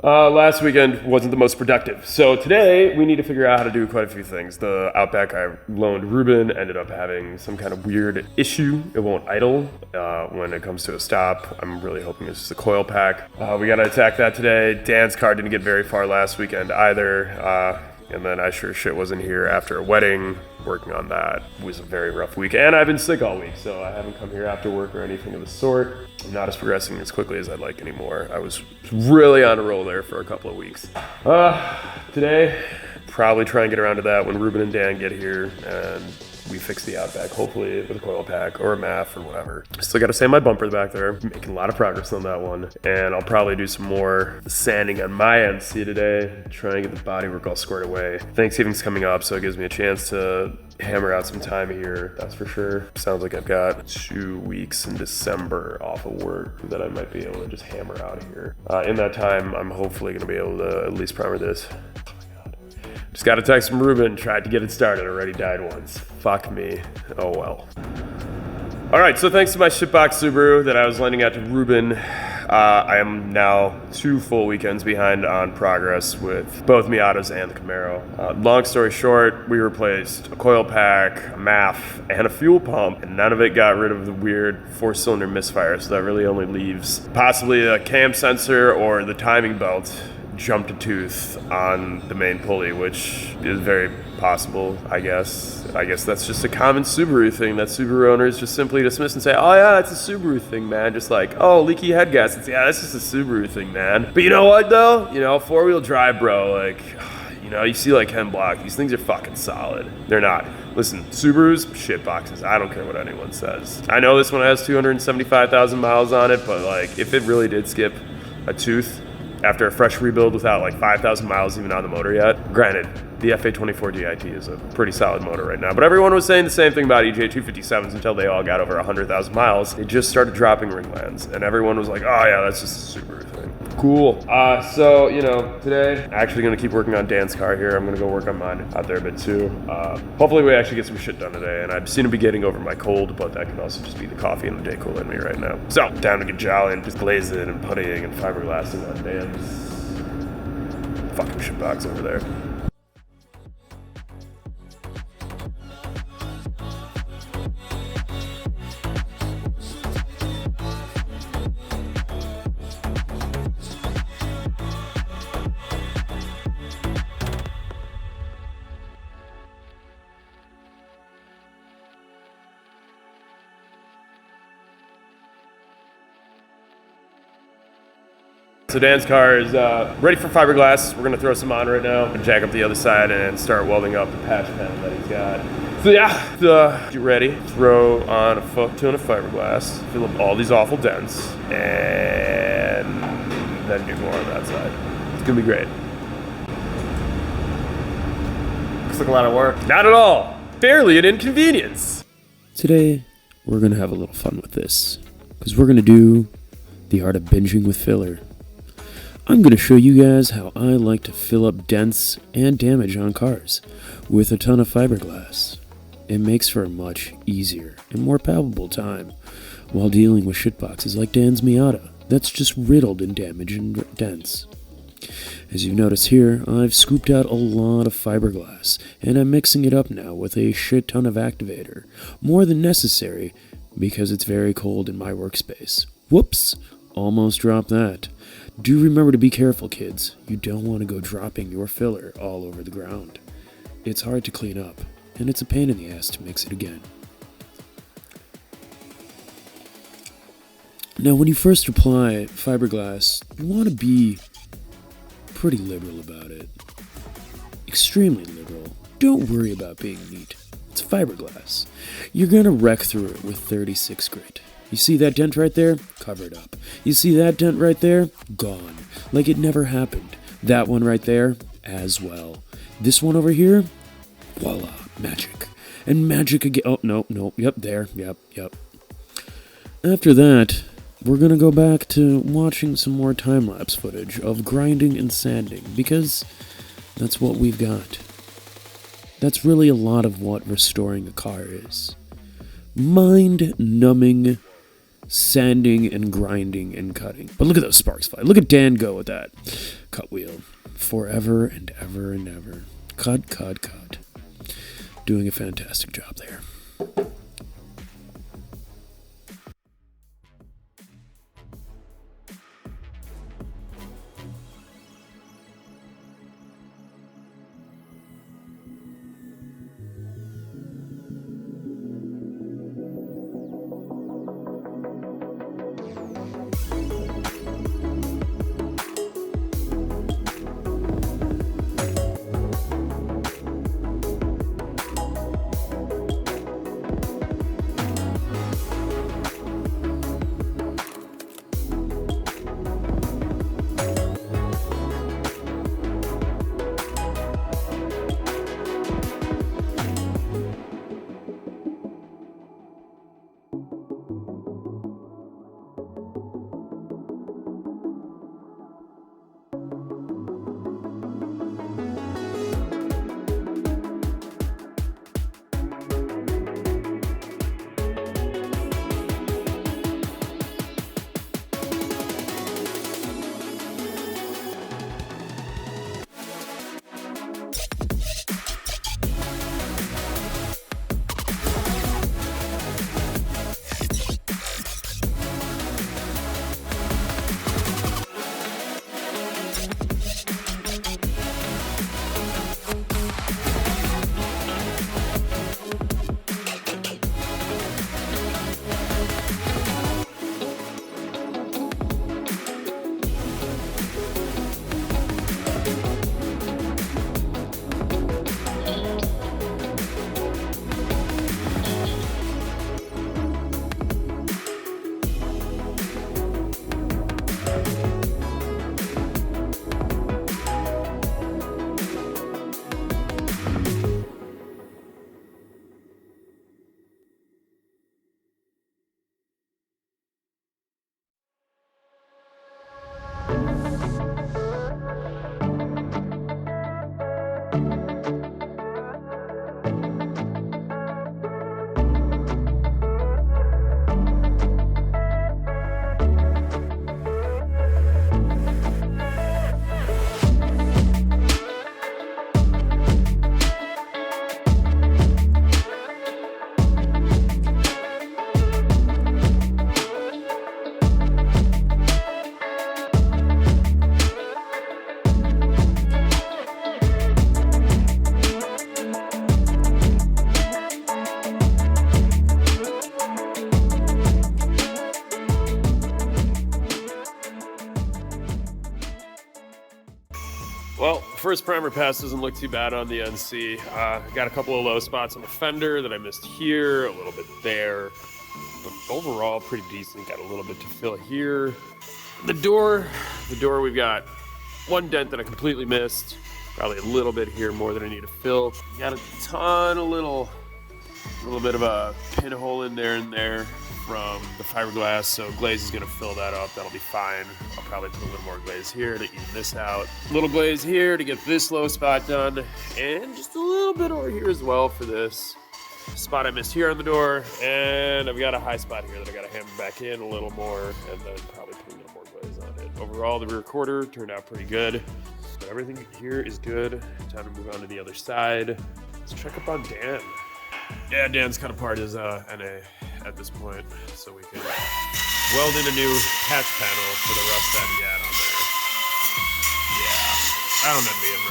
Last weekend wasn't the most productive. So today we need to figure out how to do quite a few things. The Outback I loaned Ruben ended up having some kind of weird issue. It won't idle when it comes to a stop. I'm really hoping it's just a coil pack. We got to attack that today. Dan's car didn't get very far last weekend either. And then I sure shit wasn't here after a wedding. Working on that. It was a very rough week. And I've been sick all week, so I haven't come here after work or anything of the sort. I'm not as progressing as quickly as I'd like anymore. I was really on a roll there for a couple of weeks. Today, probably try and get around to that when Ruben and Dan get here and we fix the Outback, hopefully with a coil pack or a MAF or whatever. Still got to sand my bumper back there. Making a lot of progress on that one. And I'll probably do some more sanding on my NC today. Try and get the bodywork all squared away. Thanksgiving's coming up, so it gives me a chance to hammer out some time here, that's for sure. Sounds like I've got 2 weeks in December off of work that I might be able to just hammer out here. In that time, I'm hopefully going to be able to at least primer this. Just got to text from Ruben, tried to get it started, already died once. Fuck me. Oh well. Alright, so thanks to my SHITBOX Subaru that I was lending out to Ruben, I am now 2 full weekends behind on progress with both Miatas and the Camaro. Long story short, we replaced a coil pack, a MAF, and a fuel pump, and none of it got rid of the weird 4-cylinder misfire, so that really only leaves possibly a cam sensor or the timing belt jumped a tooth on the main pulley, which is very possible, I guess. I guess that's just a common Subaru thing that Subaru owners just simply dismiss and say, oh yeah, it's a Subaru thing, man. Just like, oh, leaky head gaskets. Yeah, that's just a Subaru thing, man. But you know what, though? You know, 4-wheel drive, bro, like, you know, you see like Ken Block, these things are fucking solid. They're not. Listen, Subarus, shit boxes. I don't care what anyone says. I know this one has 275,000 miles on it, but like, if it really did skip a tooth after a fresh rebuild without like 5,000 miles even on the motor yet. Granted, the FA24 DIT is a pretty solid motor right now, but everyone was saying the same thing about EJ257s until they all got over 100,000 miles. They just started dropping ringlands, and everyone was like, oh yeah, that's just a Subaru thing. Cool. So, you know, today, I'm actually going to keep working on Dan's car here. I'm going to go work on mine out there a bit too. Hopefully we actually get some shit done today, and I seem to be getting over my cold, but that can also just be the coffee and the day cool in me right now. So, down to get jolly and just glazing and puttying and fiberglassing on Dan's fucking SHITBOX over there. So Dan's car is ready for fiberglass. We're gonna throw some on right now and jack up the other side and start welding up the patch panel that he's got. So yeah, get ready. Throw on a fuck ton of fiberglass, fill up all these awful dents, and then do more on that side. It's gonna be great. Looks like a lot of work. Not at all. Barely an inconvenience. Today, we're gonna have a little fun with this, because we're gonna do the art of binging with filler. I'm going to show you guys how I like to fill up dents and damage on cars with a ton of fiberglass. It makes for a much easier and more palpable time while dealing with shitboxes like Dan's Miata that's just riddled in damage and dents. As you've noticed here, I've scooped out a lot of fiberglass and I'm mixing it up now with a shit ton of activator, more than necessary because it's very cold in my workspace. Whoops, almost dropped that. Do remember to be careful, kids. You don't want to go dropping your filler all over the ground. It's hard to clean up, and it's a pain in the ass to mix it again. Now, when you first apply fiberglass, you want to be pretty liberal about it. Extremely liberal. Don't worry about being neat. It's fiberglass. You're going to wreck through it with 36 grit. You see that dent right there? Covered up. You see that dent right there? Gone. Like it never happened. That one right there? As well. This one over here? Voila. Magic. And magic again. Oh, no. Yep, there. Yep. After that, we're gonna go back to watching some more time-lapse footage of grinding and sanding, because that's what we've got. That's really a lot of what restoring a car is. Mind-numbing sanding and grinding and cutting. But look at those sparks fly. Look at Dan go with that cut wheel. Forever and ever and ever. Cut, cut, cut. Doing a fantastic job there. Well, first primer pass doesn't look too bad on the NC. Got a couple of low spots on the fender that I missed here, a little bit there. But overall, pretty decent. Got a little bit to fill here. The door, we've got one dent that I completely missed. Probably a little bit here more than I need to fill. Got a ton of little bit of a pinhole in there and there from the fiberglass, so glaze is gonna fill that up. That'll be fine. I'll probably put a little more glaze here to even this out. Little glaze here to get this low spot done, and just a little bit over here as well for this spot I missed here on the door. And I've got a high spot here that I gotta hammer back in a little more, and then probably put a little more glaze on it. Overall, the rear quarter turned out pretty good, but everything here is good. Time to move on to the other side. Let's check up on Dan. Yeah, Dan's cut apart his NA at this point, so we can weld in a new hatch panel for the rust that he had on there. Yeah, I don't envy him